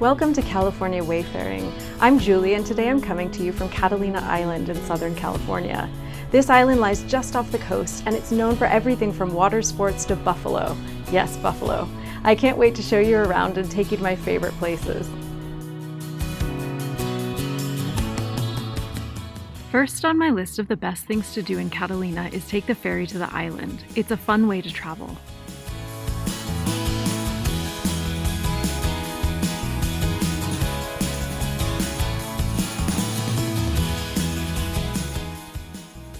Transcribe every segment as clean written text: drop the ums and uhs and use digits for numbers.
Welcome to California Wayfaring. I'm Julie and today I'm coming to you from Catalina Island in Southern California. This island lies just off the coast and it's known for everything from water sports to buffalo. Yes, buffalo. I can't wait to show you around and take you to my favorite places. First on my list of the best things to do in Catalina is take the ferry to the island. It's a fun way to travel.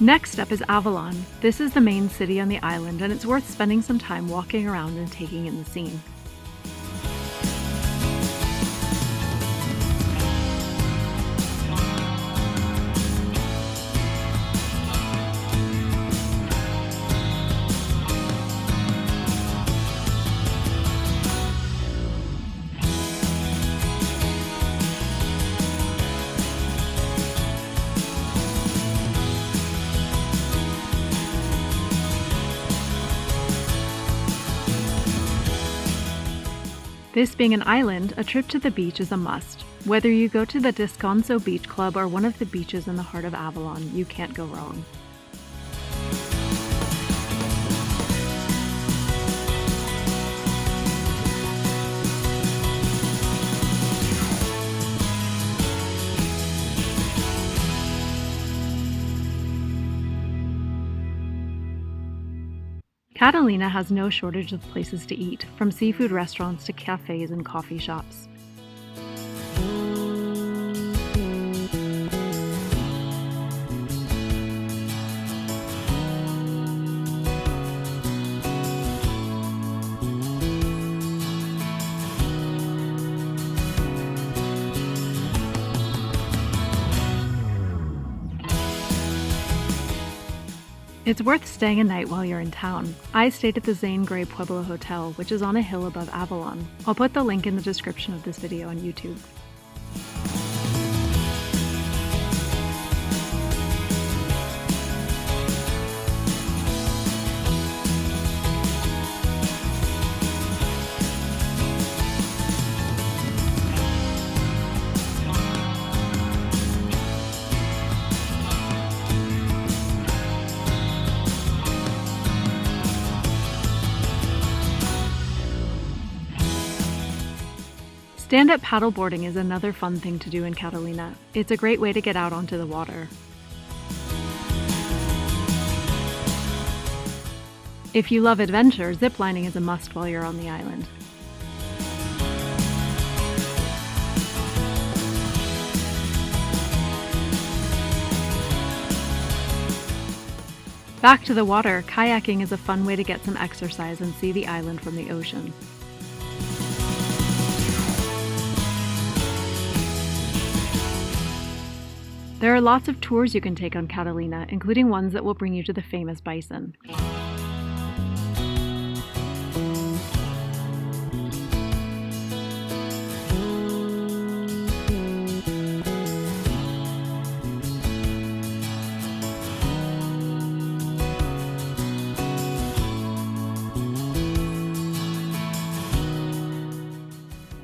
Next up is Avalon. This is the main city on the island and it's worth spending some time walking around and taking in the scene. This being an island, a trip to the beach is a must. Whether you go to the Descanso Beach Club or one of the beaches in the heart of Avalon, you can't go wrong. Catalina has no shortage of places to eat, from seafood restaurants to cafes and coffee shops. It's worth staying a night while you're in town. I stayed at the Zane Grey Pueblo Hotel, which is on a hill above Avalon. I'll put the link in the description of this video on YouTube. Stand-up paddleboarding is another fun thing to do in Catalina. It's a great way to get out onto the water. If you love adventure, ziplining is a must while you're on the island. Back to the water, kayaking is a fun way to get some exercise and see the island from the ocean. There are lots of tours you can take on Catalina, including ones that will bring you to the famous bison.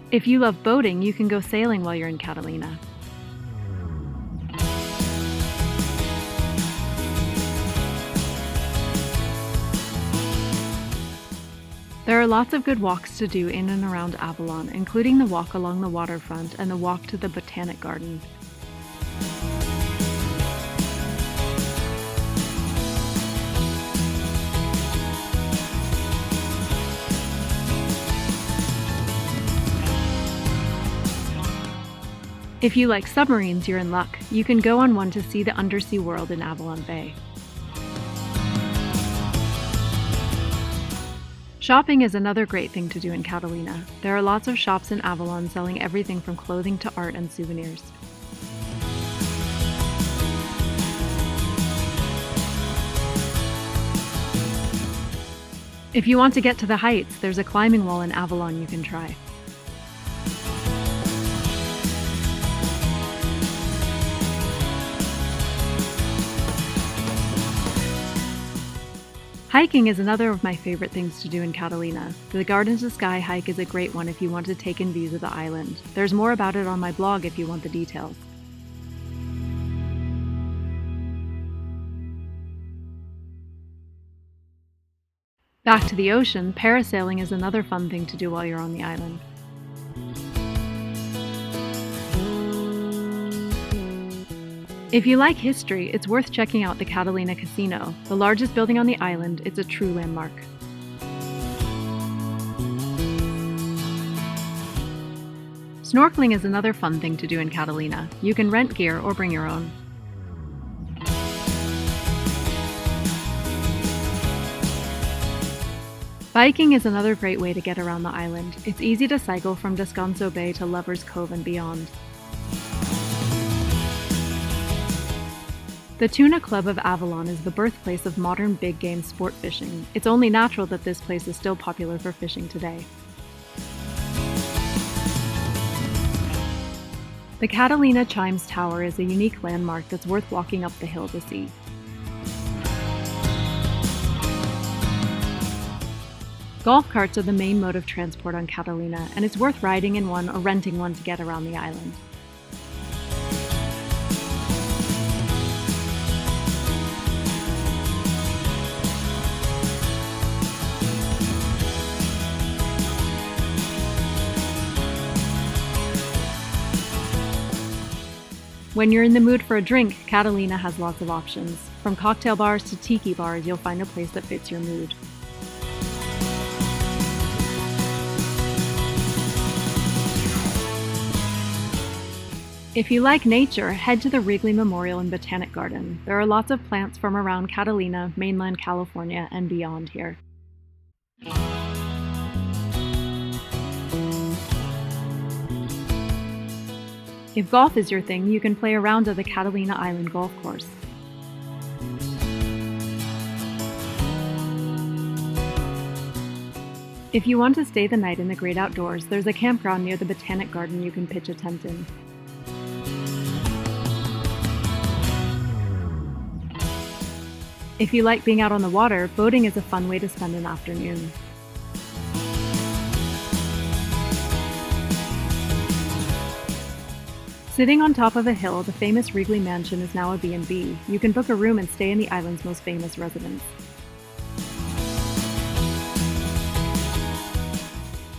If you love boating, you can go sailing while you're in Catalina. There are lots of good walks to do in and around Avalon, including the walk along the waterfront and the walk to the Botanic Garden. If you like submarines, you're in luck. You can go on one to see the undersea world in Avalon Bay. Shopping is another great thing to do in Catalina. There are lots of shops in Avalon selling everything from clothing to art and souvenirs. If you want to get to the heights, there's a climbing wall in Avalon you can try. Hiking is another of my favorite things to do in Catalina. The Garden to Sky hike is a great one if you want to take in views of the island. There's more about it on my blog if you want the details. Back to the ocean, parasailing is another fun thing to do while you're on the island. If you like history, it's worth checking out the Catalina Casino, the largest building on the island. It's a true landmark. Snorkeling is another fun thing to do in Catalina. You can rent gear or bring your own. Biking is another great way to get around the island. It's easy to cycle from Descanso Bay to Lovers Cove and beyond. The Tuna Club of Avalon is the birthplace of modern big game sport fishing. It's only natural that this place is still popular for fishing today. The Catalina Chimes Tower is a unique landmark that's worth walking up the hill to see. Golf carts are the main mode of transport on Catalina, and it's worth riding in one or renting one to get around the island. When you're in the mood for a drink, Catalina has lots of options. From cocktail bars to tiki bars, you'll find a place that fits your mood. If you like nature, head to the Wrigley Memorial and Botanic Garden. There are lots of plants from around Catalina, mainland California, and beyond here. If golf is your thing, you can play around at the Catalina Island golf course. If you want to stay the night in the great outdoors, there's a campground near the Botanic Garden you can pitch a tent in. If you like being out on the water, boating is a fun way to spend an afternoon. Sitting on top of a hill, the famous Wrigley Mansion is now a B&B. You can book a room and stay in the island's most famous residence.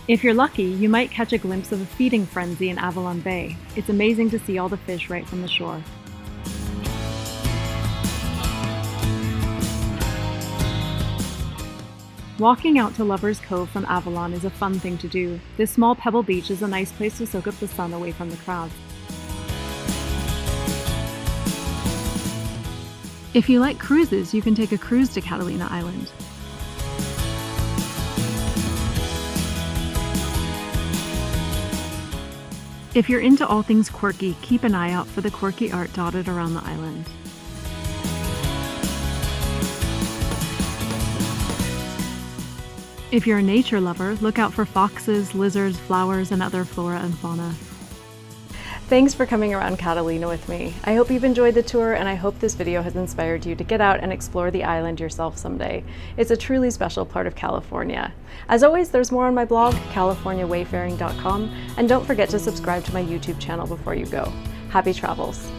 If you're lucky, you might catch a glimpse of a feeding frenzy in Avalon Bay. It's amazing to see all the fish right from the shore. Walking out to Lovers Cove from Avalon is a fun thing to do. This small pebble beach is a nice place to soak up the sun away from the crowds. If you like cruises, you can take a cruise to Catalina Island. If you're into all things quirky, keep an eye out for the quirky art dotted around the island. If you're a nature lover, look out for foxes, lizards, flowers, and other flora and fauna. Thanks for coming around Catalina with me. I hope you've enjoyed the tour, and I hope this video has inspired you to get out and explore the island yourself someday. It's a truly special part of California. As always, there's more on my blog, californiawayfaring.com, and don't forget to subscribe to my YouTube channel before you go. Happy travels!